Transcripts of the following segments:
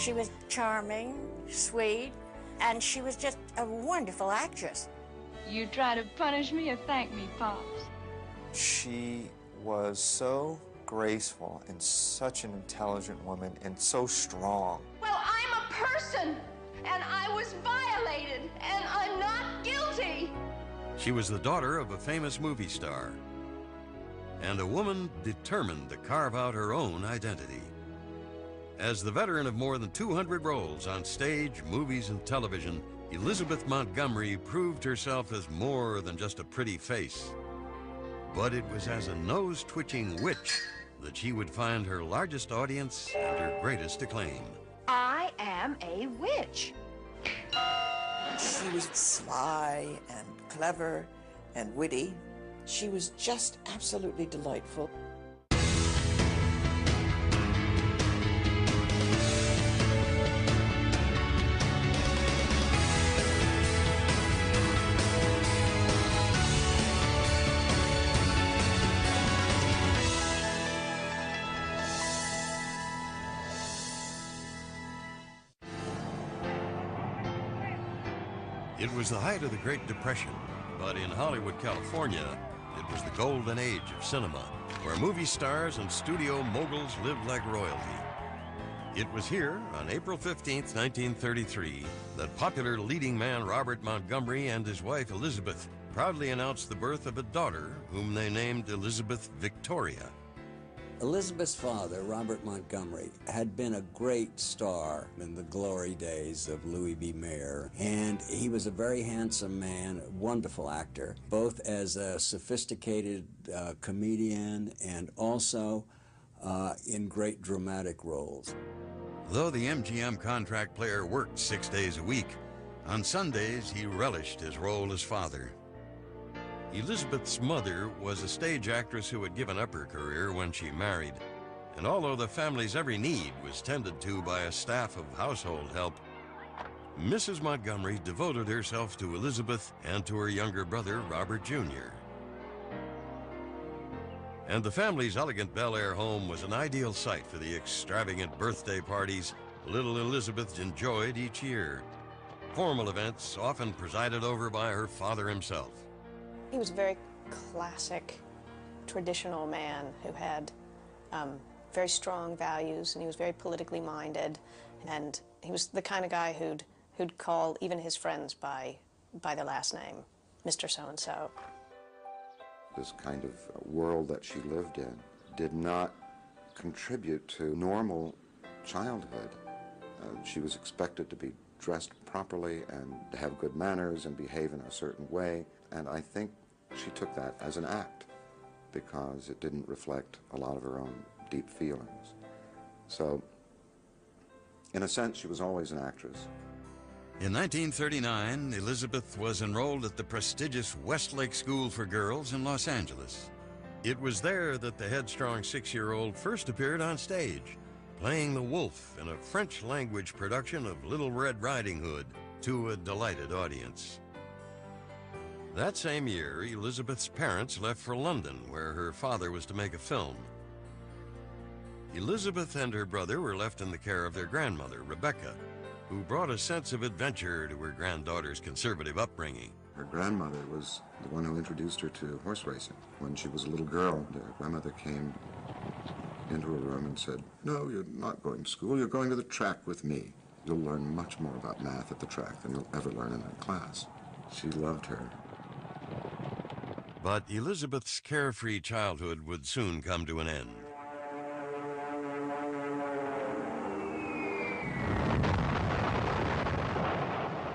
She was charming, sweet, and she was just a wonderful actress. You try to punish me or thank me, Pops? She was so graceful and such an intelligent woman and so strong. Well, I'm a person, and I was violated, and I'm not guilty. She was the daughter of a famous movie star and a woman determined to carve out her own identity. As the veteran of more than 200 roles on stage, movies, and television, Elizabeth Montgomery proved herself as more than just a pretty face. But it was as a nose-twitching witch that she would find her largest audience and her greatest acclaim. I am a witch. She was sly and clever and witty. She was just absolutely delightful. It was the height of the Great Depression, but in Hollywood, California, it was the golden age of cinema, where movie stars and studio moguls lived like royalty. It was here, on April 15th, 1933, that popular leading man Robert Montgomery and his wife Elizabeth proudly announced the birth of a daughter whom they named Elizabeth Victoria. Elizabeth's father, Robert Montgomery, had been a great star in the glory days of Louis B. Mayer, and he was a very handsome man, a wonderful actor, both as a sophisticated comedian and also in great dramatic roles. Though the MGM contract player worked 6 days a week, on Sundays he relished his role as father. Elizabeth's mother was a stage actress who had given up her career when she married, and although the family's every need was tended to by a staff of household help, Mrs. Montgomery devoted herself to Elizabeth and to her younger brother, Robert Jr. And the family's elegant Bel Air home was an ideal site for the extravagant birthday parties little Elizabeth enjoyed each year. Formal events often presided over by her father himself. He was a very classic, traditional man who had very strong values, and he was very politically minded, and he was the kind of guy who'd call even his friends by their last name, Mr. So-and-so. This kind of world that she lived in did not contribute to normal childhood. She was expected to be dressed properly and to have good manners and behave in a certain way, and I think she took that as an act because it didn't reflect a lot of her own deep feelings. So, in a sense, she was always an actress. In 1939, Elizabeth was enrolled at the prestigious Westlake School for Girls in Los Angeles. It was there that the headstrong 6-year-old first appeared on stage, playing the wolf in a French-language production of Little Red Riding Hood to a delighted audience. That same year, Elizabeth's parents left for London, where her father was to make a film. Elizabeth and her brother were left in the care of their grandmother, Rebecca, who brought a sense of adventure to her granddaughter's conservative upbringing. Her grandmother was the one who introduced her to horse racing. When she was a little girl, her grandmother came into her room and said, "No, you're not going to school, you're going to the track with me. You'll learn much more about math at the track than you'll ever learn in that class." She loved her. But Elizabeth's carefree childhood would soon come to an end.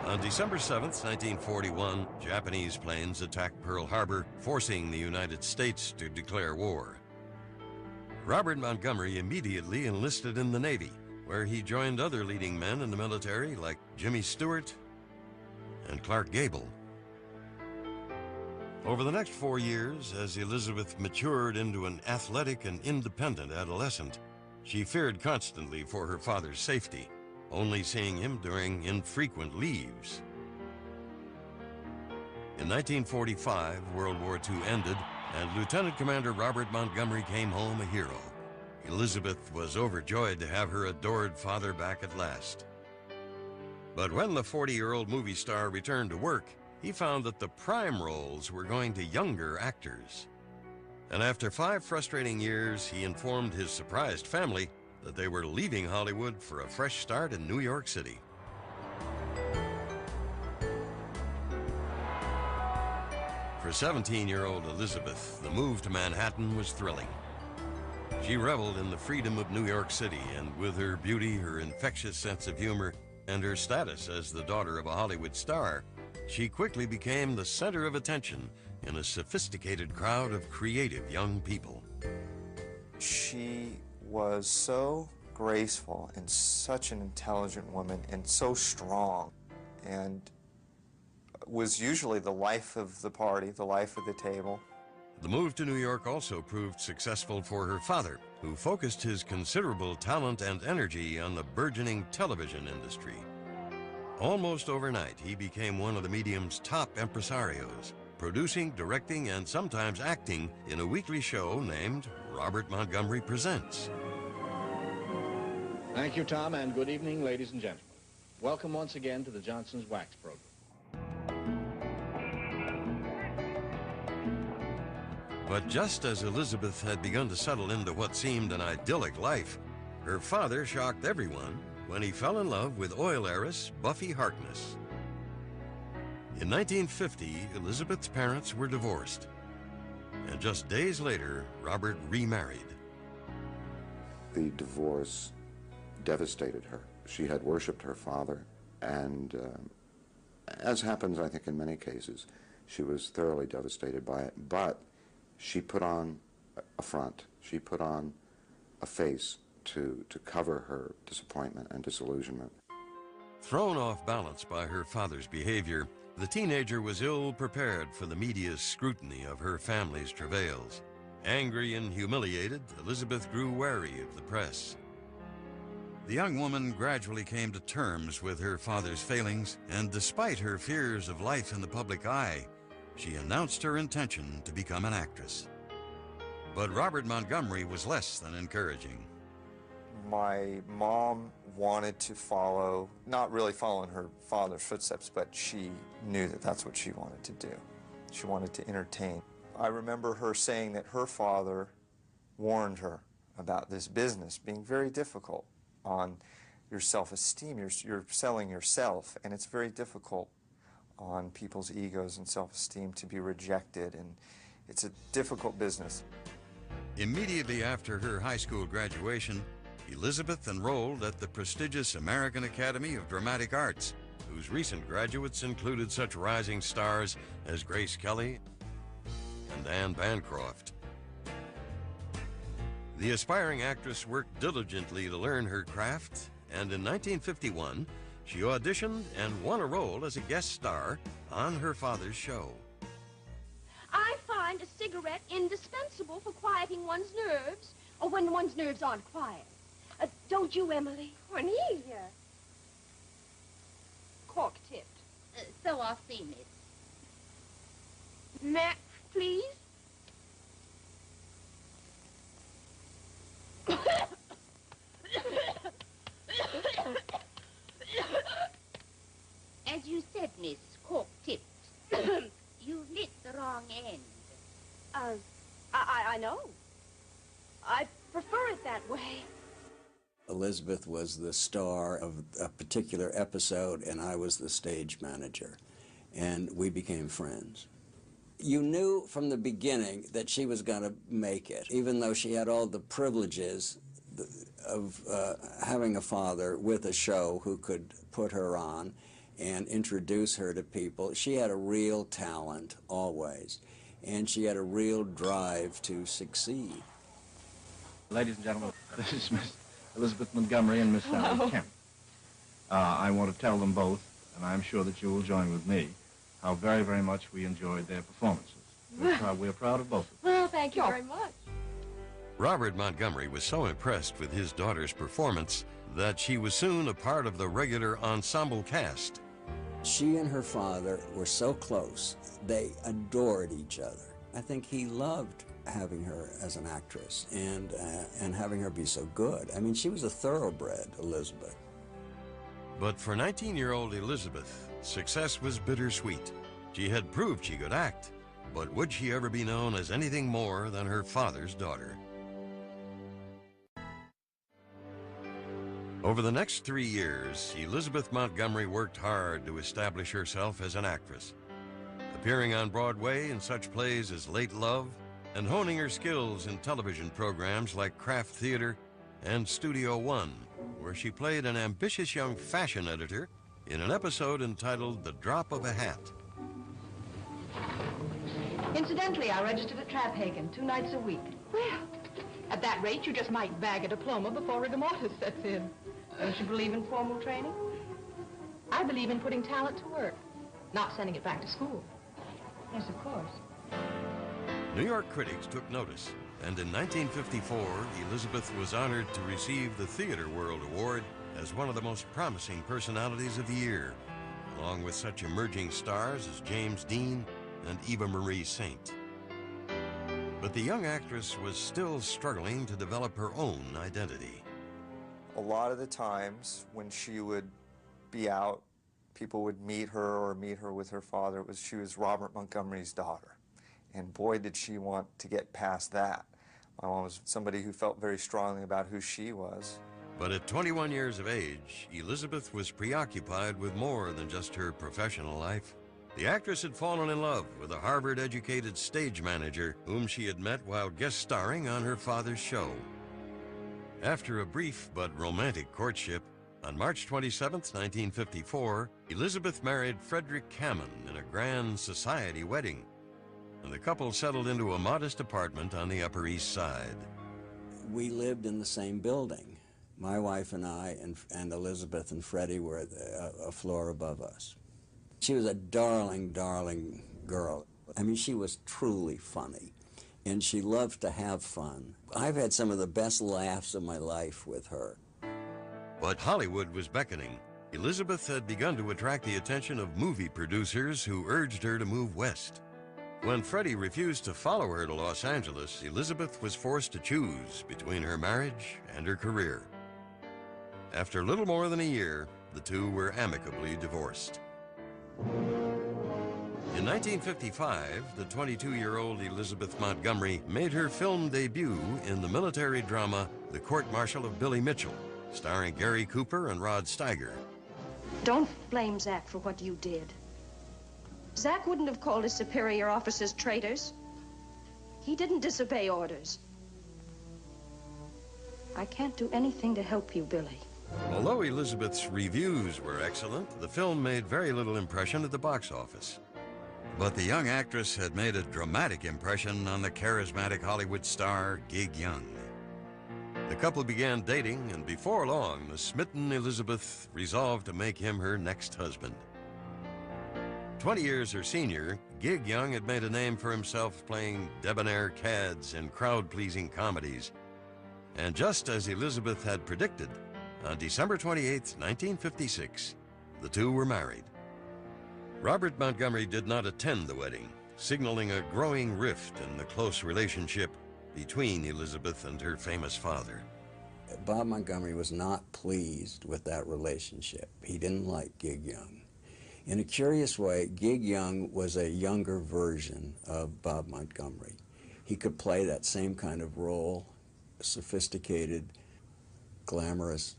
On December 7th, 1941, Japanese planes attacked Pearl Harbor, forcing the United States to declare war. Robert Montgomery immediately enlisted in the Navy, where he joined other leading men in the military like Jimmy Stewart and Clark Gable. Over the next 4 years, as Elizabeth matured into an athletic and independent adolescent, she feared constantly for her father's safety, only seeing him during infrequent leaves. In 1945, World War II ended, and Lieutenant Commander Robert Montgomery came home a hero. Elizabeth was overjoyed to have her adored father back at last. But when the 40-year-old movie star returned to work, he found that the prime roles were going to younger actors. And after 5 frustrating years, he informed his surprised family that they were leaving Hollywood for a fresh start in New York City. For 17-year-old Elizabeth, the move to Manhattan was thrilling. She reveled in the freedom of New York City, and with her beauty, her infectious sense of humor, and her status as the daughter of a Hollywood star, she quickly became the center of attention in a sophisticated crowd of creative young people. She was so graceful and such an intelligent woman and so strong, and was usually the life of the party, the life of the table. The move to New York also proved successful for her father, who focused his considerable talent and energy on the burgeoning television industry. Almost overnight, he became one of the medium's top impresarios, producing, directing, and sometimes acting in a weekly show named Robert Montgomery Presents. Thank you, Tom, and good evening, ladies and gentlemen. Welcome once again to the Johnson's Wax program. But just as Elizabeth had begun to settle into what seemed an idyllic life, her father shocked everyone when he fell in love with oil heiress Buffy Harkness. In 1950, Elizabeth's parents were divorced, and just days later, Robert remarried. The divorce devastated her. She had worshipped her father, and as happens, I think, in many cases, she was thoroughly devastated by it, but she put on a front. She put on a face to cover her disappointment and disillusionment. Thrown off balance by her father's behavior, the teenager was ill-prepared for the media's scrutiny of her family's travails. Angry and humiliated, Elizabeth grew wary of the press. The young woman gradually came to terms with her father's failings, and despite her fears of life in the public eye, she announced her intention to become an actress. But Robert Montgomery was less than encouraging. My mom wanted to follow, not really follow in her father's footsteps, but she knew that that's what she wanted to do. She wanted to entertain. I remember her saying that her father warned her about this business being very difficult on your self-esteem. You're selling yourself, and it's very difficult on people's egos and self-esteem to be rejected, and it's a difficult business. Immediately after her high school graduation, Elizabeth enrolled at the prestigious American Academy of Dramatic Arts, whose recent graduates included such rising stars as Grace Kelly and Anne Bancroft. The aspiring actress worked diligently to learn her craft, and in 1951, she auditioned and won a role as a guest star on her father's show. I find a cigarette indispensable for quieting one's nerves, or when one's nerves aren't quiet. Don't you, Emily? Cornelia. Cork-tipped. So I'll see, miss. Mac, please. As you said, miss, cork-tipped. You've lit the wrong end. I know. I prefer it that way. Elizabeth was the star of a particular episode, and I was the stage manager, and we became friends. You knew from the beginning that she was going to make it, even though she had all the privileges of having a father with a show who could put her on and introduce her to people. She had a real talent, always, and she had a real drive to succeed. Ladies and gentlemen, this is Miss Elizabeth Montgomery and Miss Sally Kemp. I want to tell them both, and I'm sure that you will join with me, how very, very much we enjoyed their performances. We're proud of both of them. Well, thank you very much. Robert Montgomery was so impressed with his daughter's performance that she was soon a part of the regular ensemble cast. She and her father were so close. They adored each other. I think he loved having her as an actress and having her be so good. I mean, she was a thoroughbred, Elizabeth. But for 19-year-old Elizabeth, success was bittersweet. She had proved she could act, but would she ever be known as anything more than her father's daughter? Over the next 3 years, Elizabeth Montgomery worked hard to establish herself as an actress, appearing on Broadway in such plays as Late Love and honing her skills in television programs like Kraft Theater and Studio One, where she played an ambitious young fashion editor in an episode entitled The Drop of a Hat. Incidentally, I registered at Traphagen 2 nights a week. Well, at that rate, you just might bag a diploma before rigor mortis sets in. Don't you believe in formal training? I believe in putting talent to work, not sending it back to school. Yes, of course. New York critics took notice, and in 1954, Elizabeth was honored to receive the Theater World Award as one of the most promising personalities of the year, along with such emerging stars as James Dean and Eva Marie Saint. But the young actress was still struggling to develop her own identity. A lot of the times when she would be out, people would meet her or meet her with her father. She was Robert Montgomery's daughter. And boy, did she want to get past that. My mom was somebody who felt very strongly about who she was. But at 21 years of age, Elizabeth was preoccupied with more than just her professional life. The actress had fallen in love with a Harvard-educated stage manager whom she had met while guest starring on her father's show. After a brief but romantic courtship, on March 27, 1954, Elizabeth married Frederick Cammon in a grand society wedding, and the couple settled into a modest apartment on the Upper East Side. We lived in the same building. My wife and I and Elizabeth and Freddie were a floor above us. She was a darling, darling girl. I mean, she was truly funny, and she loved to have fun. I've had some of the best laughs of my life with her. But Hollywood was beckoning. Elizabeth had begun to attract the attention of movie producers who urged her to move west. When Freddie refused to follow her to Los Angeles, Elizabeth was forced to choose between her marriage and her career. After little more than a year, the two were amicably divorced. In 1955, the 22-year-old Elizabeth Montgomery made her film debut in the military drama The Court-Martial of Billy Mitchell, starring Gary Cooper and Rod Steiger. Don't blame Zach for what you did. Zach wouldn't have called his superior officers traitors. He didn't disobey orders. I can't do anything to help you, Billy. Although Elizabeth's reviews were excellent, the film made very little impression at the box office. But the young actress had made a dramatic impression on the charismatic Hollywood star, Gig Young. The couple began dating, and before long, the smitten Elizabeth resolved to make him her next husband. 20 years her senior, Gig Young had made a name for himself playing debonair cads in crowd-pleasing comedies. And just as Elizabeth had predicted, on December 28, 1956, the two were married. Robert Montgomery did not attend the wedding, signaling a growing rift in the close relationship between Elizabeth and her famous father. Bob Montgomery was not pleased with that relationship. He didn't like Gig Young. In a curious way, Gig Young was a younger version of Bob Montgomery. He could play that same kind of role, sophisticated, glamorous.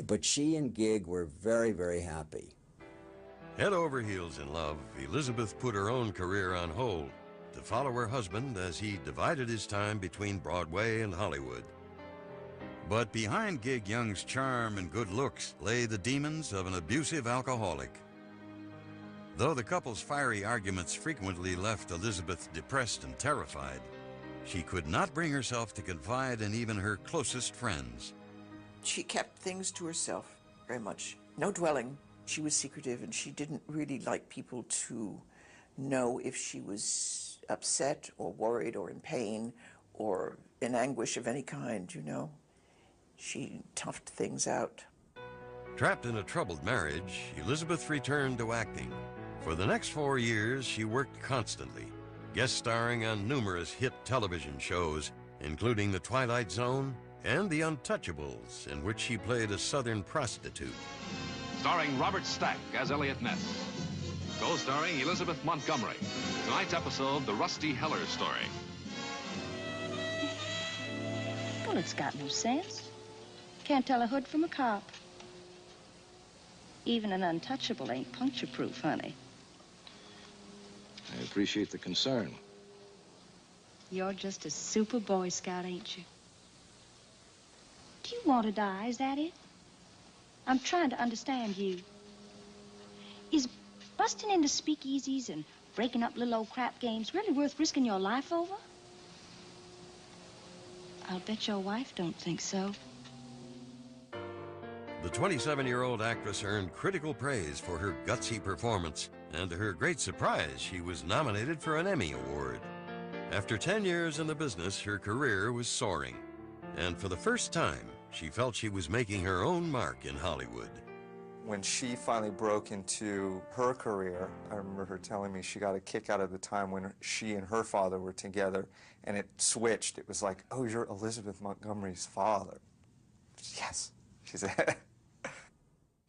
But she and Gig were very, very happy. Head over heels in love, Elizabeth put her own career on hold to follow her husband as he divided his time between Broadway and Hollywood. But behind Gig Young's charm and good looks lay the demons of an abusive alcoholic. Though the couple's fiery arguments frequently left Elizabeth depressed and terrified, she could not bring herself to confide in even her closest friends. She kept things to herself very much. No dwelling. She was secretive, and she didn't really like people to know if she was upset or worried or in pain or in anguish of any kind, you know. She toughed things out. Trapped in a troubled marriage, Elizabeth returned to acting. For the next 4 years, she worked constantly, guest starring on numerous hit television shows, including The Twilight Zone and The Untouchables, in which she played a Southern prostitute. Starring Robert Stack as Elliot Ness. Co-starring Elizabeth Montgomery. Tonight's episode, The Rusty Heller Story. Well, it's got no sense. Can't tell a hood from a cop. Even an untouchable ain't puncture-proof, honey. I appreciate the concern. You're just a super Boy Scout, ain't you? Do you want to die, is that it? I'm trying to understand you. Is busting into speakeasies and breaking up little old crap games really worth risking your life over? I'll bet your wife don't think so. The 27-year-old actress earned critical praise for her gutsy performance, and to her great surprise, she was nominated for an Emmy Award. After 10 years in the business, her career was soaring, and for the first time, she felt she was making her own mark in Hollywood. When she finally broke into her career, I remember her telling me she got a kick out of the time when she and her father were together, and it switched. It was like, oh, you're Elizabeth Montgomery's father. Yes, she said.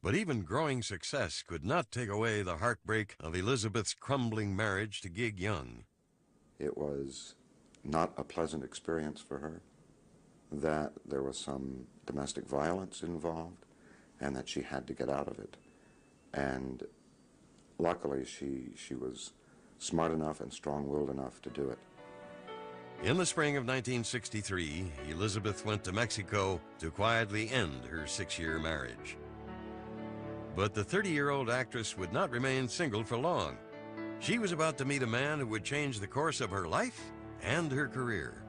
But even growing success could not take away the heartbreak of Elizabeth's crumbling marriage to Gig Young. It was not a pleasant experience for her, that there was some domestic violence involved, and that she had to get out of it. And luckily, she was smart enough and strong-willed enough to do it. In the spring of 1963, Elizabeth went to Mexico to quietly end her 6-year marriage. But the 30-year-old actress would not remain single for long. She was about to meet a man who would change the course of her life and her career.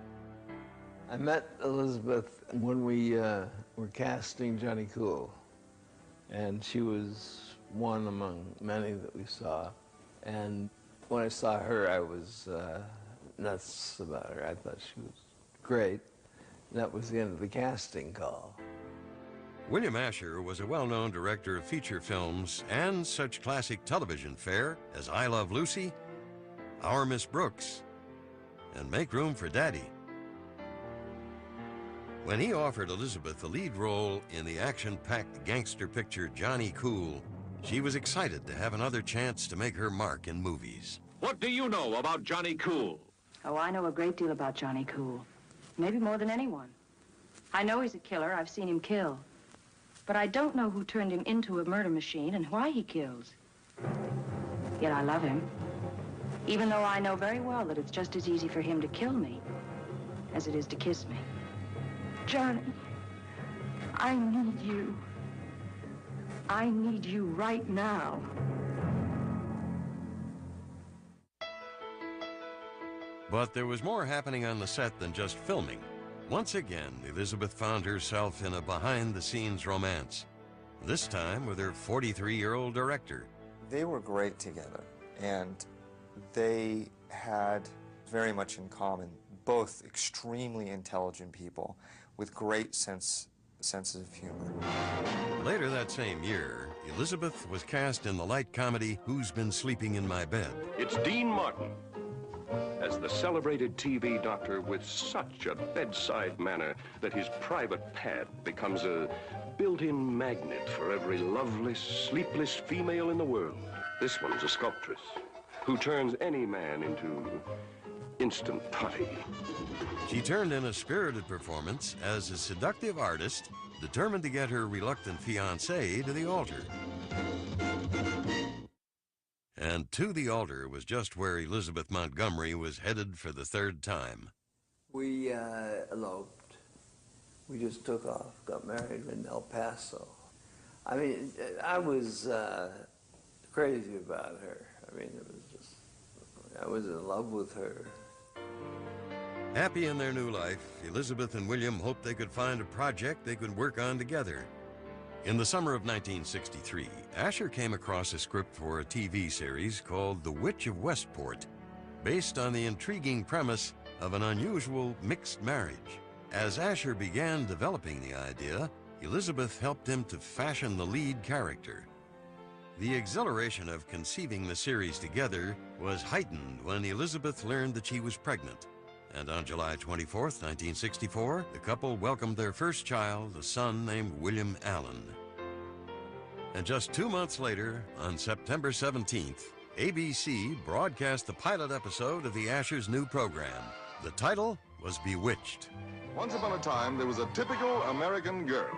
I met Elizabeth when we were casting Johnny Cool, and she was one among many that we saw. And when I saw her, I was nuts about her. I thought she was great. And that was the end of the casting call. William Asher was a well-known director of feature films and such classic television fare as I Love Lucy, Our Miss Brooks, and Make Room for Daddy. When he offered Elizabeth the lead role in the action-packed gangster picture Johnny Cool, she was excited to have another chance to make her mark in movies. What do you know about Johnny Cool? Oh, I know a great deal about Johnny Cool. Maybe more than anyone. I know he's a killer. I've seen him kill. But I don't know who turned him into a murder machine and why he kills. Yet I love him. Even though I know very well that it's just as easy for him to kill me as it is to kiss me. Johnny, I need you. I need you right now. But there was more happening on the set than just filming. Once again, Elizabeth found herself in a behind-the-scenes romance, this time with her 43-year-old director. They were great together, and they had very much in common, both extremely intelligent people with great senses of humor. Later that same year, Elizabeth was cast in the light comedy Who's Been Sleeping in My Bed? It's Dean Martin as the celebrated TV doctor with such a bedside manner that his private pad becomes a built-in magnet for every loveless, sleepless female in the world. This one's a sculptress who turns any man into instant putty. She turned in a spirited performance as a seductive artist determined to get her reluctant fiancé to the altar. And to the altar was just where Elizabeth Montgomery was headed for the third time. We eloped. We just took off, got married in El Paso. I mean, I was crazy about her. I mean, it was just, I was in love with her. Happy in their new life, Elizabeth and William hoped they could find a project they could work on together. In the summer of 1963, Asher came across a script for a TV series called The Witch of Westport, based on the intriguing premise of an unusual mixed marriage. As Asher began developing the idea, Elizabeth helped him to fashion the lead character. The exhilaration of conceiving the series together was heightened when Elizabeth learned that she was pregnant. And on July 24th, 1964, the couple welcomed their first child, a son named William Allen. And just 2 months later, on September 17th, ABC broadcast the pilot episode of the Ashers' new program. The title was Bewitched. Once upon a time, there was a typical American girl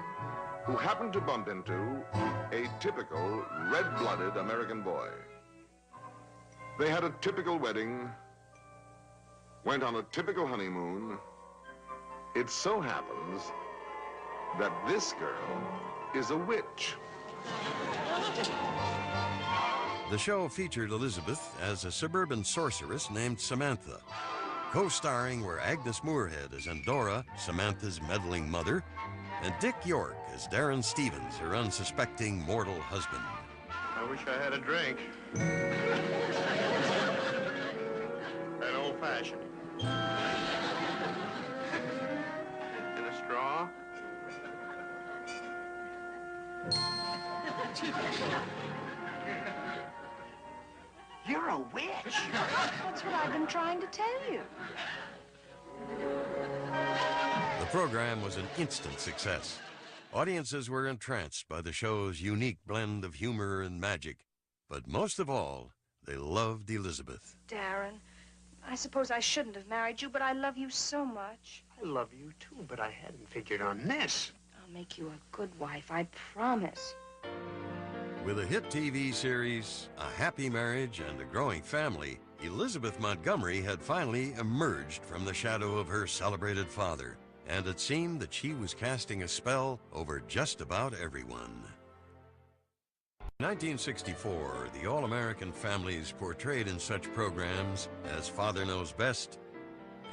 who happened to bump into a typical red-blooded American boy. They had a typical wedding, went on a typical honeymoon. It so happens that this girl is a witch. The show featured Elizabeth as a suburban sorceress named Samantha. Co-starring were Agnes Moorehead as Endora, Samantha's meddling mother, and Dick York as Darren Stevens, her unsuspecting mortal husband. I wish I had a drink. An old-fashioned. And a straw? You're a witch. That's what I've been trying to tell you. The program was an instant success. Audiences were entranced by the show's unique blend of humor and magic. But most of all, they loved Elizabeth. Darren, I suppose I shouldn't have married you, but I love you so much. I love you too, but I hadn't figured on this. I'll make you a good wife, I promise. With a hit TV series, a happy marriage, and a growing family, Elizabeth Montgomery had finally emerged from the shadow of her celebrated father, and it seemed that she was casting a spell over just about everyone. In 1964, the all-American families portrayed in such programs as Father Knows Best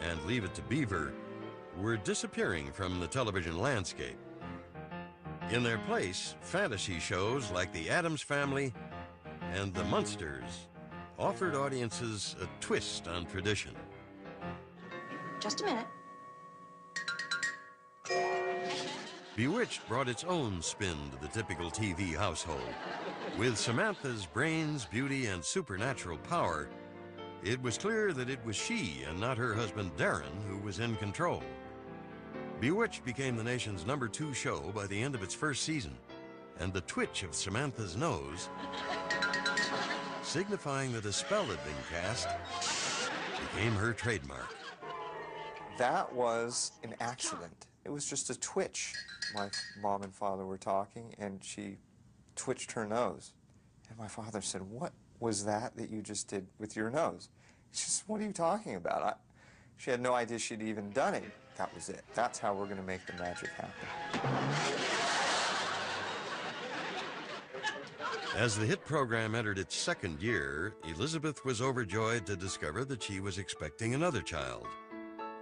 and Leave It to Beaver were disappearing from the television landscape. In their place, fantasy shows like The Addams Family and The Munsters offered audiences a twist on tradition. Just a minute. Bewitched brought its own spin to the typical TV household. With Samantha's brains, beauty, and supernatural power, it was clear that it was she and not her husband Darren who was in control. Bewitched became the nation's #2 show by the end of its first season, and the twitch of Samantha's nose, signifying that a spell had been cast, became her trademark. That was an accident. It was just a twitch. My mom and father were talking, and she twitched her nose. And my father said, "What was that you just did with your nose?" She said, "What are you talking about?" She had no idea she'd even done it. That was it. That's how we're going to make the magic happen. As the hit program entered its second year, Elizabeth was overjoyed to discover that she was expecting another child.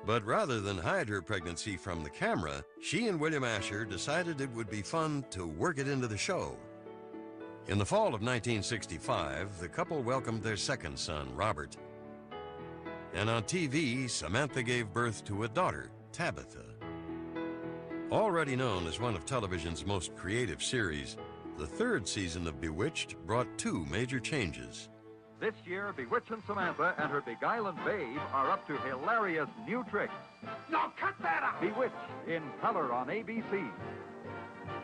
But rather than hide her pregnancy from the camera, she and William Asher decided it would be fun to work it into the show. In the fall of 1965, the couple welcomed their second son, Robert. And on TV, Samantha gave birth to a daughter, Tabitha. Already known as one of television's most creative series, the third season of Bewitched brought 2 major changes. This year, Bewitching Samantha and her beguiling babe are up to hilarious new tricks. No, cut that out! Bewitched in color on ABC.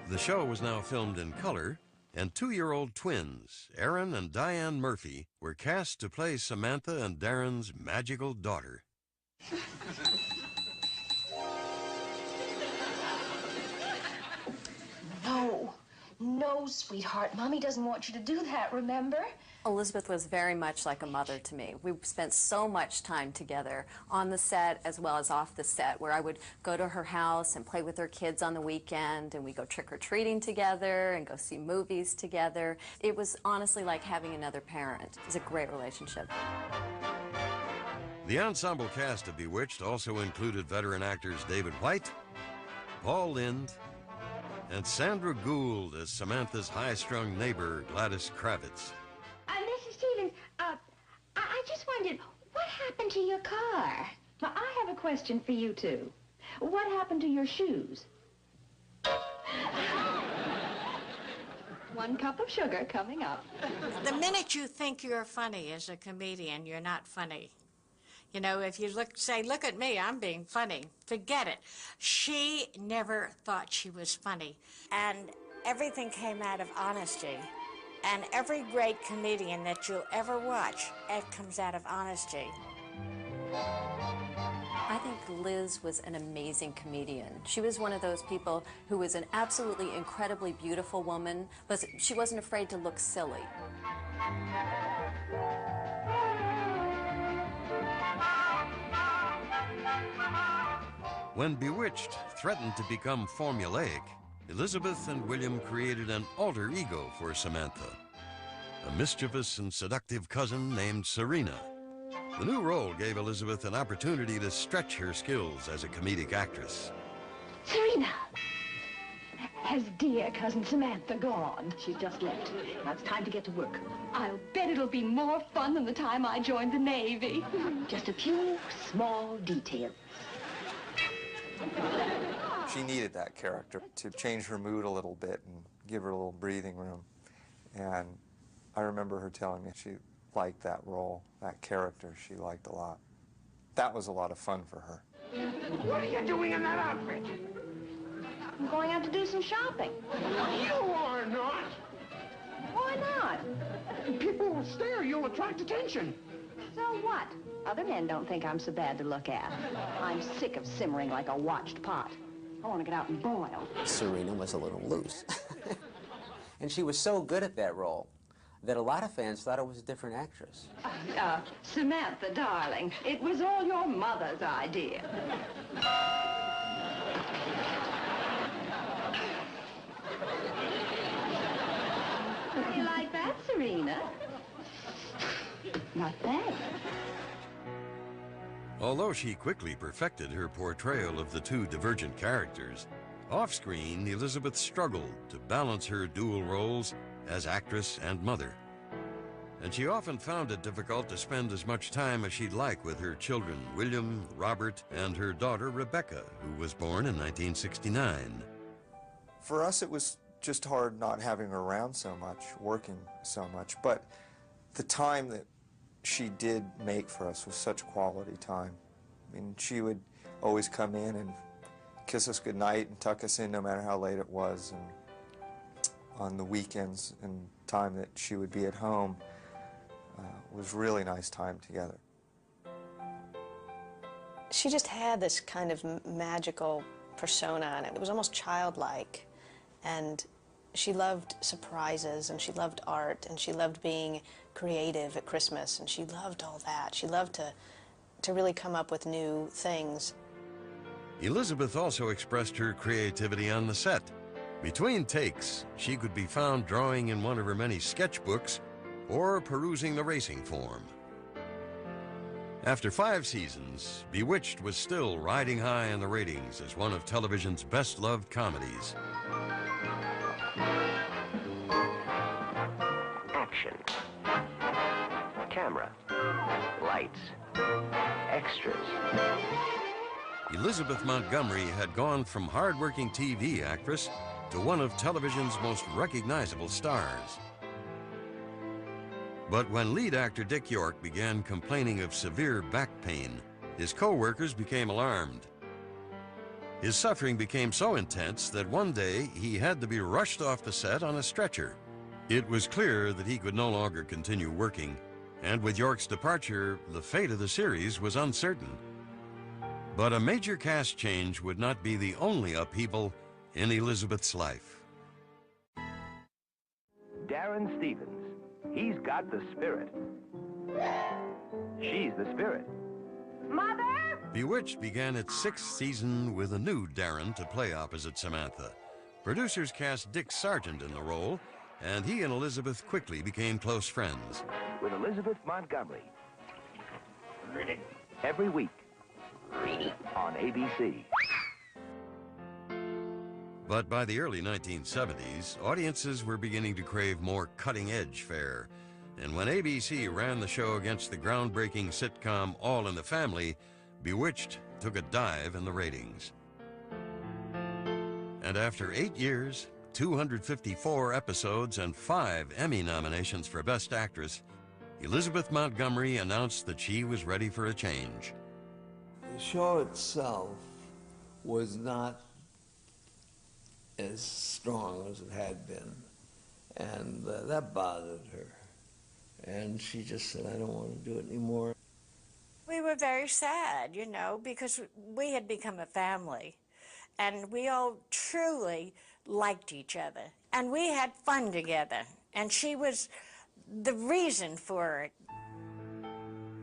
The show was now filmed in color, and 2-year-old twins, Aaron and Diane Murphy, were cast to play Samantha and Darren's magical daughter. No, sweetheart. Mommy doesn't want you to do that, remember? Elizabeth was very much like a mother to me. We spent so much time together on the set as well as off the set, where I would go to her house and play with her kids on the weekend, and we'd go trick-or-treating together and go see movies together. It was honestly like having another parent. It was a great relationship. The ensemble cast of Bewitched also included veteran actors David White, Paul Lynde, and Sandra Gould as Samantha's high-strung neighbor, Gladys Kravitz. Mrs. Stevens, I just wondered, what happened to your car? Now, I have a question for you, too. What happened to your shoes? 1 cup of sugar coming up. The minute you think you're funny as a comedian, you're not funny. You know, if you say, look at me, I'm being funny, forget it. She never thought she was funny. And everything came out of honesty. And every great comedian that you'll ever watch, it comes out of honesty. I think Liz was an amazing comedian. She was one of those people who was an absolutely incredibly beautiful woman, but she wasn't afraid to look silly. When Bewitched threatened to become formulaic, Elizabeth and William created an alter ego for Samantha, a mischievous and seductive cousin named Serena. The new role gave Elizabeth an opportunity to stretch her skills as a comedic actress. Serena! Has dear cousin Samantha gone? She just left. Now it's time to get to work. I'll bet it'll be more fun than the time I joined the Navy. Just a few small details. She needed that character to change her mood a little bit and give her a little breathing room. And I remember her telling me she liked that role, that character she liked a lot. That was a lot of fun for her. What are you doing in that outfit? I'm going out to do some shopping. You are not. Why not? People will stare. You'll attract attention. So what? Other men don't think I'm so bad to look at. I'm sick of simmering like a watched pot. I want to get out and boil. Serena was a little loose. And she was so good at that role that a lot of fans thought it was a different actress. Samantha, darling, it was all your mother's idea. You like that, Serena? Not bad. Although she quickly perfected her portrayal of the two divergent characters, off-screen, Elizabeth struggled to balance her dual roles as actress and mother. And she often found it difficult to spend as much time as she'd like with her children, William, Robert, and her daughter, Rebecca, who was born in 1969. For us, it was just hard not having her around so much, working so much. But the time that she did make for us was such quality time. I mean, she would always come in and kiss us goodnight and tuck us in no matter how late it was. And on the weekends and time that she would be at home, was really nice time together. She just had this kind of magical persona, and it was almost childlike. And she loved surprises, and she loved art, and she loved being creative at Christmas, and she loved all that. She loved to really come up with new things. Elizabeth also expressed her creativity on the set. Between takes, she could be found drawing in one of her many sketchbooks or perusing the racing form. After 5 seasons, Bewitched was still riding high in the ratings as one of television's best-loved comedies. Action. Camera. Lights. Extras. Elizabeth Montgomery had gone from hard-working TV actress to one of television's most recognizable stars. But when lead actor Dick York began complaining of severe back pain, his co-workers became alarmed. His suffering became so intense that one day he had to be rushed off the set on a stretcher. It was clear that he could no longer continue working, and with York's departure, the fate of the series was uncertain. But a major cast change would not be the only upheaval in Elizabeth's life. Darren Stevens. He's got the spirit. She's the spirit. Mother! Bewitched began its 6th season with a new Darren to play opposite Samantha. Producers cast Dick Sargent in the role, and he and Elizabeth quickly became close friends. With Elizabeth Montgomery. Every week. On ABC. But by the early 1970s, audiences were beginning to crave more cutting-edge fare. And when ABC ran the show against the groundbreaking sitcom All in the Family, Bewitched took a dive in the ratings. And after 8 years, 254 episodes and 5 Emmy nominations for Best Actress, Elizabeth Montgomery announced that she was ready for a change. The show itself was not as strong as it had been, and that bothered her. And she just said, I don't want to do it anymore. We were very sad, you know, because we had become a family, and we all truly liked each other, and we had fun together, and she was the reason for it.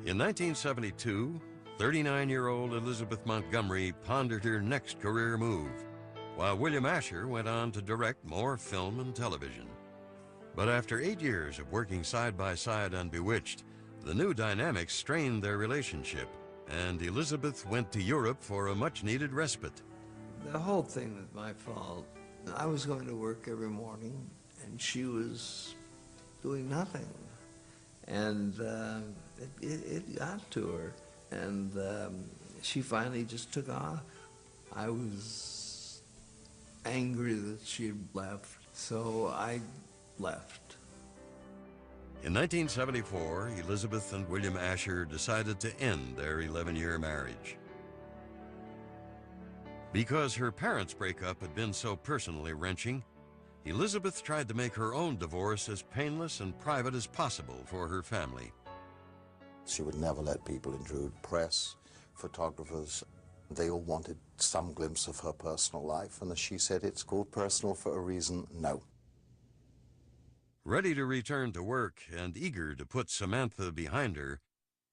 In 1972, 39-year-old Elizabeth Montgomery pondered her next career move, while William Asher went on to direct more film and television. But after 8 years of working side by side on Bewitched, the new dynamics strained their relationship, and Elizabeth went to Europe for a much-needed respite. The whole thing was my fault. I was going to work every morning, and she was doing nothing. And it got to her, and she finally just took off. I was angry that she had left, so I left. In 1974, Elizabeth and William Asher decided to end their 11-year marriage. Because her parents' breakup had been so personally wrenching, Elizabeth tried to make her own divorce as painless and private as possible for her family. She would never let people intrude, press, photographers. They all wanted some glimpse of her personal life, and as she said, it's called personal for a reason, no. Ready to return to work and eager to put Samantha behind her,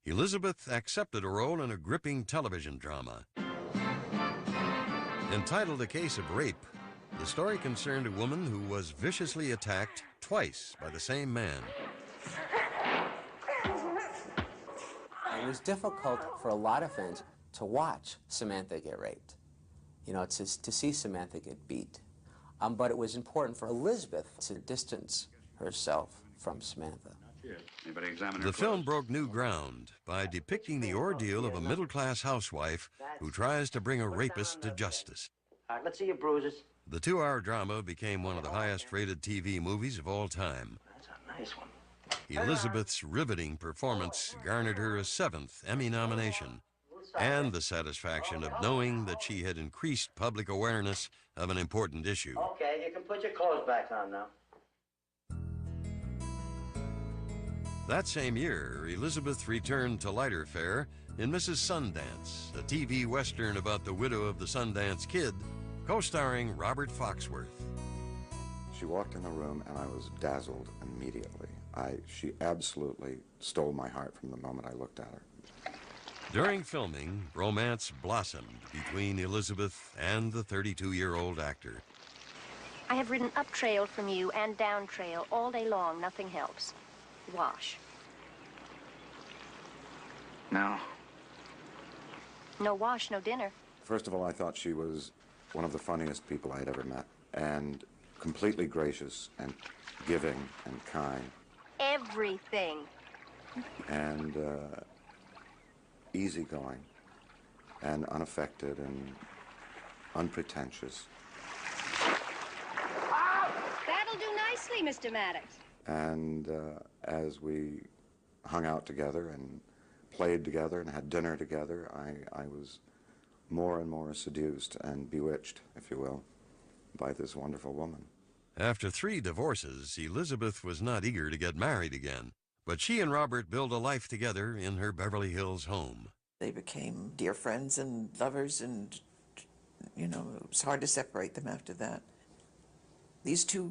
Elizabeth accepted a role in a gripping television drama. Entitled A Case of Rape, the story concerned a woman who was viciously attacked twice by the same man. It was difficult for a lot of fans to watch Samantha get raped. You know, to see Samantha get beat. But it was important for Elizabeth to distance herself from Samantha. The film broke new ground by depicting the ordeal of a middle-class housewife who tries to bring a rapist to justice. All right, let's see your bruises. The 2-hour drama became one of the highest-rated TV movies of all time. That's a nice one. Elizabeth's riveting performance garnered her a 7th Emmy nomination, and the satisfaction of knowing that she had increased public awareness of an important issue. Okay, you can put your clothes back on now. That same year, Elizabeth returned to lighter fare in Mrs. Sundance, a TV western about the widow of the Sundance Kid, co-starring Robert Foxworth. She walked in the room and I was dazzled immediately. She absolutely stole my heart from the moment I looked at her. During filming, romance blossomed between Elizabeth and the 32-year-old actor. I have ridden up trail from you and down trail all day long. Nothing helps. Wash. No. No wash, no dinner. First of all, I thought she was one of the funniest people I had ever met, and completely gracious and giving and kind. Everything. And easygoing and unaffected and unpretentious. That'll do nicely, Mr. Maddox. And as we hung out together and played together and had dinner together, I was more and more seduced and bewitched, if you will, by this wonderful woman. After 3 divorces, Elizabeth was not eager to get married again, but she and Robert built a life together in her Beverly Hills home. They became dear friends and lovers, and, you know, it was hard to separate them after that. These two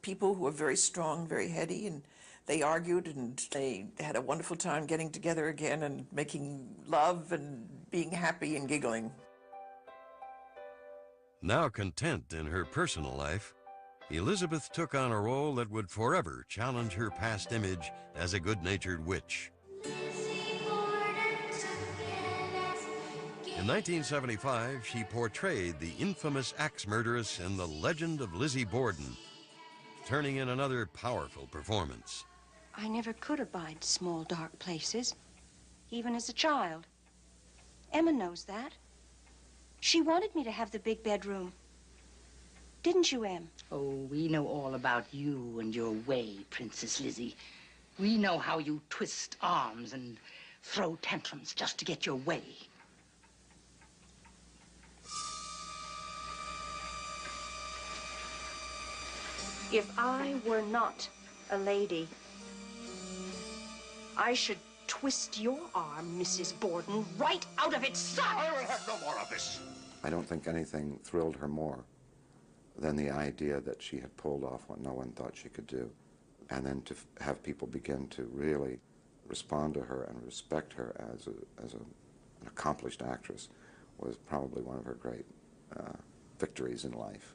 people who were very strong, very heady, and they argued, and they had a wonderful time getting together again and making love and being happy and giggling. Now content in her personal life, Elizabeth took on a role that would forever challenge her past image as a good-natured witch. In 1975, she portrayed the infamous axe murderess in The Legend of Lizzie Borden, turning in another powerful performance. I never could abide small, dark places, even as a child. Emma knows that. She wanted me to have the big bedroom. Didn't you, Em? Oh, we know all about you and your way, Princess Lizzie. We know how you twist arms and throw tantrums just to get your way. If I were not a lady, I should twist your arm, Mrs. Borden, right out of its socket. I will have no more of this. I don't think anything thrilled her more than the idea that she had pulled off what no one thought she could do. And then to have people begin to really respond to her and respect her as an accomplished actress was probably one of her great victories in life.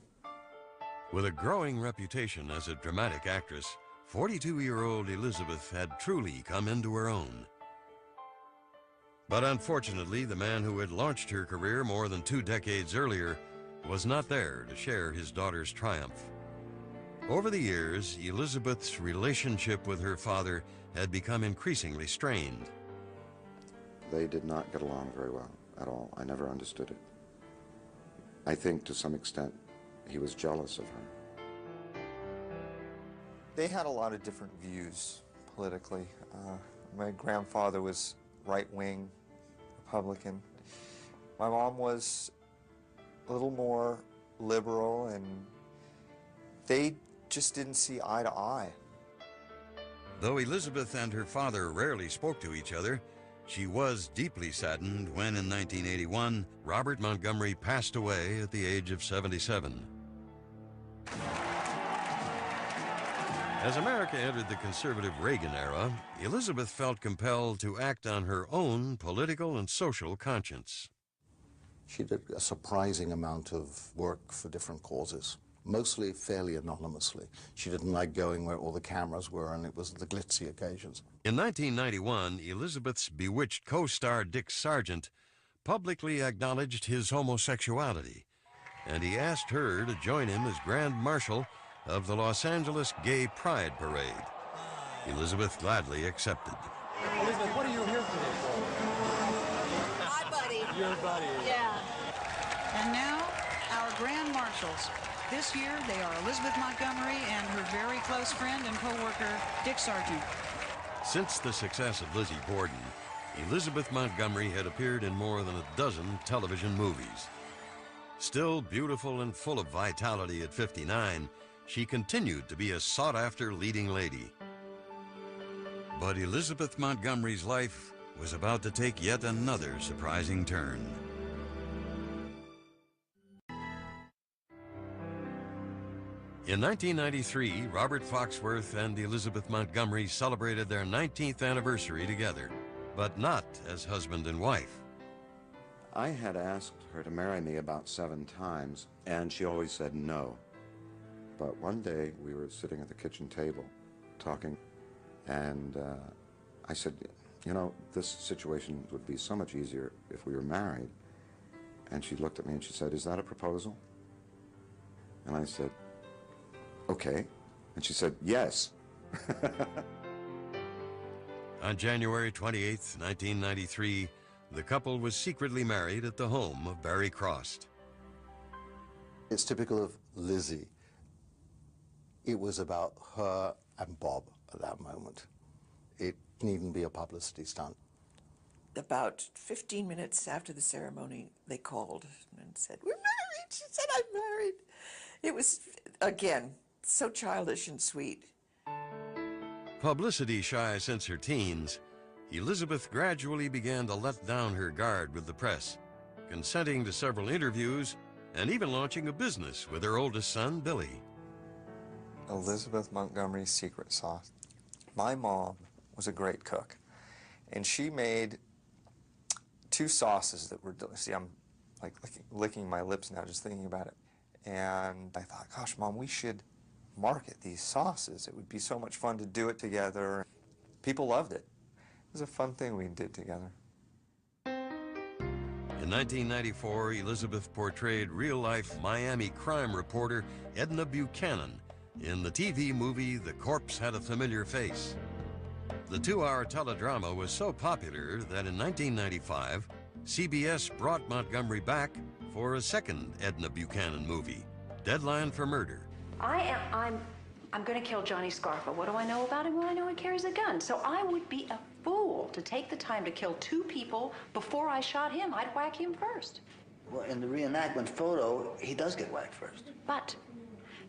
With a growing reputation as a dramatic actress, 42-year-old Elizabeth had truly come into her own. But unfortunately, the man who had launched her career more than 2 decades earlier was not there to share his daughter's triumph. Over the years, Elizabeth's relationship with her father had become increasingly strained. They did not get along very well at all. I never understood it. I think to some extent he was jealous of her. They had a lot of different views politically. My grandfather was right-wing Republican. My mom was a little more liberal, and they just didn't see eye to eye. Though Elizabeth and her father rarely spoke to each other, she was deeply saddened when, in 1981, Robert Montgomery passed away at the age of 77. As America entered the conservative Reagan era, Elizabeth felt compelled to act on her own political and social conscience. She did a surprising amount of work for different causes, mostly fairly anonymously. She didn't like going where all the cameras were, and it was the glitzy occasions. In 1991, Elizabeth's Bewitched co-star Dick Sargent publicly acknowledged his homosexuality, and he asked her to join him as Grand Marshal of the Los Angeles Gay Pride Parade. Elizabeth gladly accepted. Elizabeth, what are you here today for? My buddy. Your buddy. Yeah. And now, our Grand Marshals. This year, they are Elizabeth Montgomery and her very close friend and co-worker, Dick Sargent. Since the success of Lizzie Borden, Elizabeth Montgomery had appeared in more than a dozen television movies. Still beautiful and full of vitality at 59, she continued to be a sought-after leading lady. But Elizabeth Montgomery's life was about to take yet another surprising turn. In 1993, Robert Foxworth and Elizabeth Montgomery celebrated their 19th anniversary together, but not as husband and wife. I had asked her to marry me about 7 times, and she always said no. But one day we were sitting at the kitchen table talking, and I said, you know, this situation would be so much easier if we were married. And she looked at me and she said, is that a proposal? And I said, okay. And she said, yes. On January 28, 1993, the couple was secretly married at the home of Barry Crost. It's typical of Lizzie. It was about her and Bob at that moment. It needn't be a publicity stunt. About 15 minutes after the ceremony, they called and said, we're married. She said, I'm married. It was, again, so childish and sweet. Publicity shy since her teens, Elizabeth gradually began to let down her guard with the press, consenting to several interviews and even launching a business with her oldest son, Billy. Elizabeth Montgomery's secret sauce. My mom was a great cook, and she made 2 sauces that were delicious. See, I'm like licking my lips now just thinking about it. And I thought, gosh, Mom, we should market these sauces. It would be so much fun to do it together. People loved it. It was a fun thing we did together. In 1994, Elizabeth portrayed real-life Miami crime reporter Edna Buchanan in the TV movie The Corpse Had a Familiar Face. The 2-hour teledrama was so popular that in 1995, CBS brought Montgomery back for a second Edna Buchanan movie, deadline for murder. I'm going to kill Johnny Scarfa. What do I know about him? Well, I know he carries a gun. So I would be a fool to take the time to kill 2 people before I shot him. I'd whack him first. Well, in the reenactment photo, he does get whacked first. But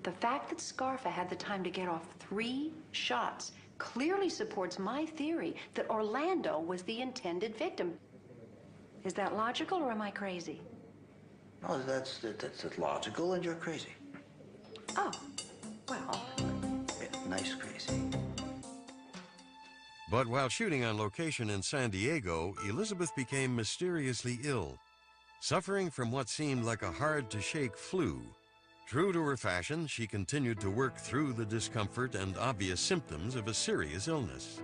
the fact that Scarfa had the time to get off 3 shots clearly supports my theory that Orlando was the intended victim. Is that logical, or am I crazy? No, that's logical, and you're crazy. Oh, well. Nice crazy. But while shooting on location in San Diego, Elizabeth became mysteriously ill, suffering from what seemed like a hard-to-shake flu. True to her fashion, she continued to work through the discomfort and obvious symptoms of a serious illness.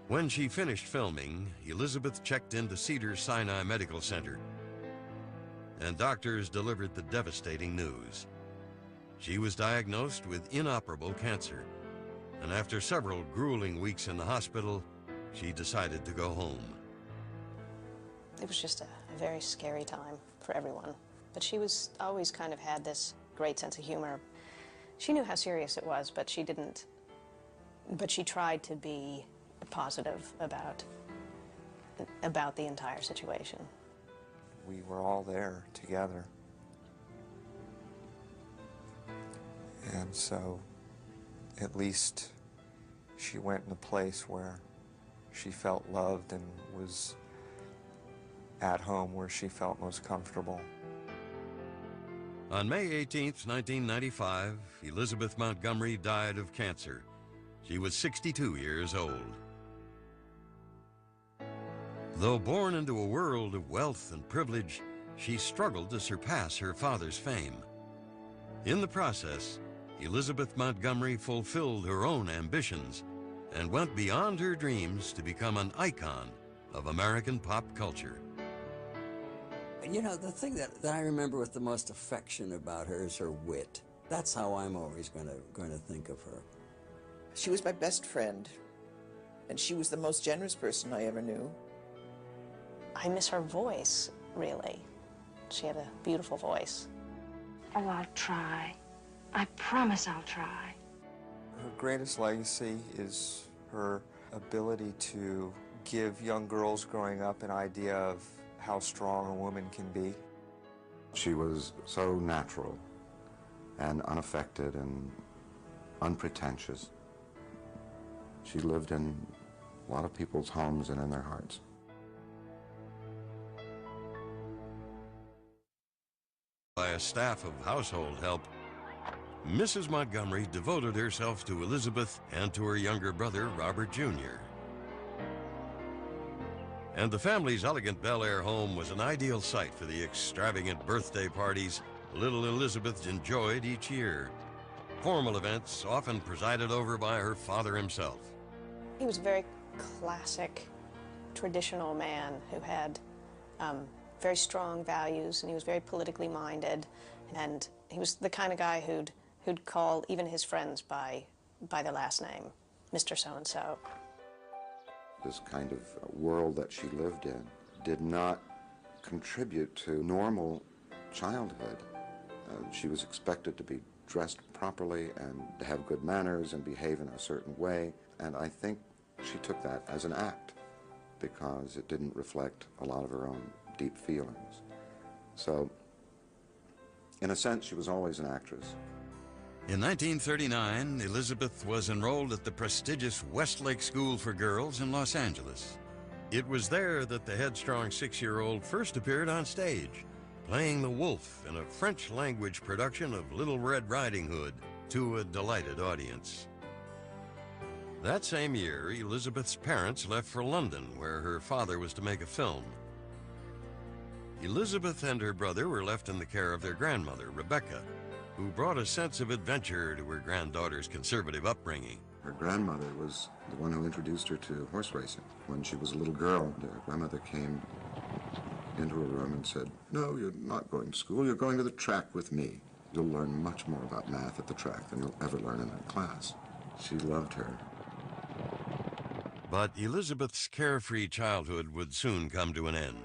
When she finished filming, Elizabeth checked into Cedars-Sinai Medical Center, and doctors delivered the devastating news. She was diagnosed with inoperable cancer, and after several grueling weeks in the hospital, she decided to go home. It was just a very scary time for everyone. But she was always kind of had this great sense of humor. She knew how serious it was, but she didn't. But she tried to be positive about the entire situation. We were all there together. And so, at least she went in a place where she felt loved and was at home, where she felt most comfortable. On May 18th, 1995, Elizabeth Montgomery died of cancer. She was 62 years old. Though born into a world of wealth and privilege, she struggled to surpass her father's fame. In the process, Elizabeth Montgomery fulfilled her own ambitions and went beyond her dreams to become an icon of American pop culture. You know, the thing that I remember with the most affection about her is her wit. That's how I'm always going to think of her. She was my best friend, and she was the most generous person I ever knew. I miss her voice, really. She had a beautiful voice. Oh, I'll try. I promise I'll try. Her greatest legacy is her ability to give young girls growing up an idea of how strong a woman can be. She was so natural and unaffected and unpretentious. She lived in a lot of people's homes and in their hearts. By a staff of household help, Mrs. Montgomery devoted herself to Elizabeth and to her younger brother, Robert Jr. And the family's elegant Bel Air home was an ideal site for the extravagant birthday parties little Elizabeth enjoyed each year. Formal events often presided over by her father himself. He was a very classic, traditional man who had very strong values, and he was very politically minded, and he was the kind of guy who'd call even his friends by their last name, Mr. So-and-so. This kind of world that she lived in did not contribute to normal childhood. She was expected to be dressed properly and to have good manners and behave in a certain way, and I think she took that as an act because it didn't reflect a lot of her own deep feelings. So, in a sense, she was always an actress. In 1939, Elizabeth was enrolled at the prestigious Westlake School for Girls in Los Angeles. It was there that the headstrong 6-year-old first appeared on stage, playing the wolf in a French-language production of Little Red Riding Hood to a delighted audience. That same year, Elizabeth's parents left for London, where her father was to make a film. Elizabeth and her brother were left in the care of their grandmother, Rebecca, who brought a sense of adventure to her granddaughter's conservative upbringing. Her grandmother was the one who introduced her to horse racing. When she was a little girl, her grandmother came into her room and said, "No, you're not going to school. You're going to the track with me. You'll learn much more about math at the track than you'll ever learn in that class." She loved her. But Elizabeth's carefree childhood would soon come to an end.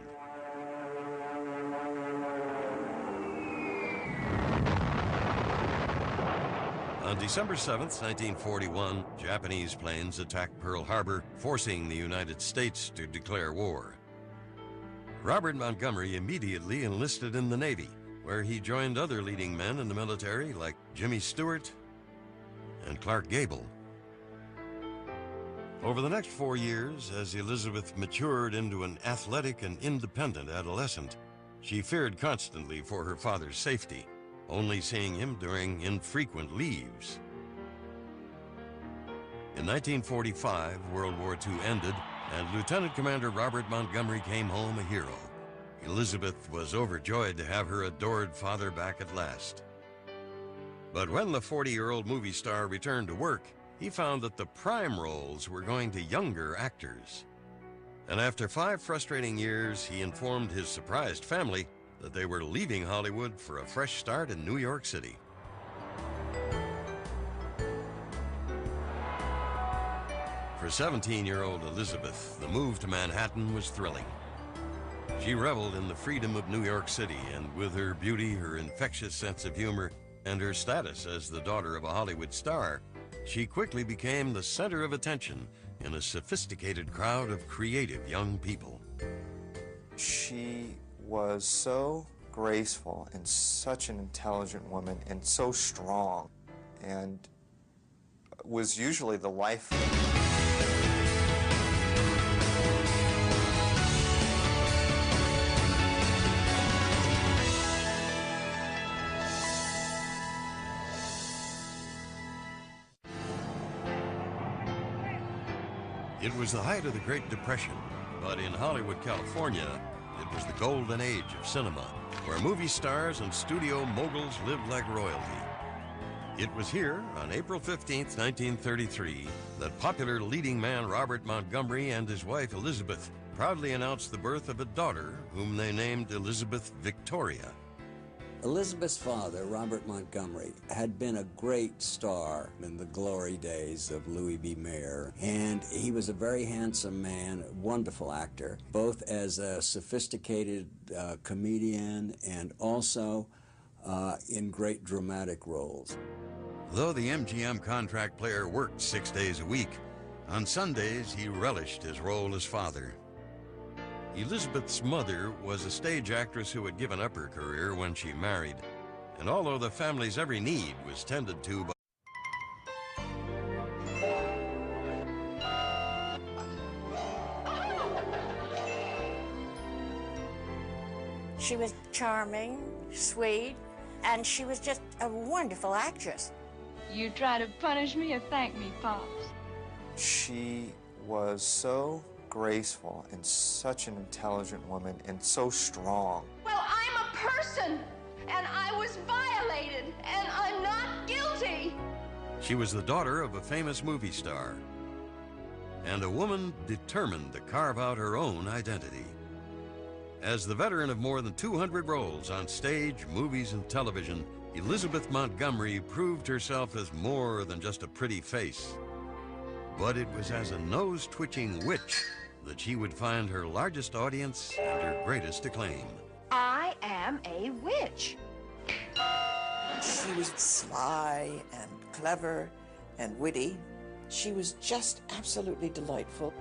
On December 7th, 1941, Japanese planes attacked Pearl Harbor, forcing the United States to declare war. Robert Montgomery immediately enlisted in the Navy, where he joined other leading men in the military like Jimmy Stewart and Clark Gable. Over the next 4 years, as Elizabeth matured into an athletic and independent adolescent, she feared constantly for her father's safety, only seeing him during infrequent leaves. In 1945, World War II ended, and Lieutenant Commander Robert Montgomery came home a hero. Elizabeth was overjoyed to have her adored father back at last. But when the 40-year-old movie star returned to work, he found that the prime roles were going to younger actors. And after 5 frustrating years, he informed his surprised family that they were leaving Hollywood for a fresh start in New York City. For 17-year-old Elizabeth, the move to Manhattan was thrilling. She reveled in the freedom of New York City, and with her beauty, her infectious sense of humor, and her status as the daughter of a Hollywood star, she quickly became the center of attention in a sophisticated crowd of creative young people. She was so graceful and such an intelligent woman and so strong, and was usually the life. It was the height of the Great Depression, but in Hollywood, California, it was the golden age of cinema, where movie stars and studio moguls lived like royalty. It was here, on April 15th, 1933, that popular leading man Robert Montgomery and his wife Elizabeth proudly announced the birth of a daughter whom they named Elizabeth Victoria. Elizabeth's father, Robert Montgomery, had been a great star in the glory days of Louis B. Mayer, and he was a very handsome man, a wonderful actor, both as a sophisticated comedian and also in great dramatic roles. Though the MGM contract player worked 6 days a week, on Sundays he relished his role as father. Elizabeth's mother was a stage actress who had given up her career when she married, and although the family's every need was tended to by She was charming, sweet, and she was just a wonderful actress. You try to punish me or thank me, Pops? She was so graceful and such an intelligent woman and so strong. Well, I'm a person, and I was violated, and I'm not guilty. she was the daughter of a famous movie star, and a woman determined to carve out her own identity. As the veteran of more than 200 roles on stage, movies, and television, Elizabeth Montgomery proved herself as more than just a pretty face. But it was as a nose-twitching witch that she would find her largest audience and her greatest acclaim. I am a witch. She was sly and clever and witty. She was just absolutely delightful.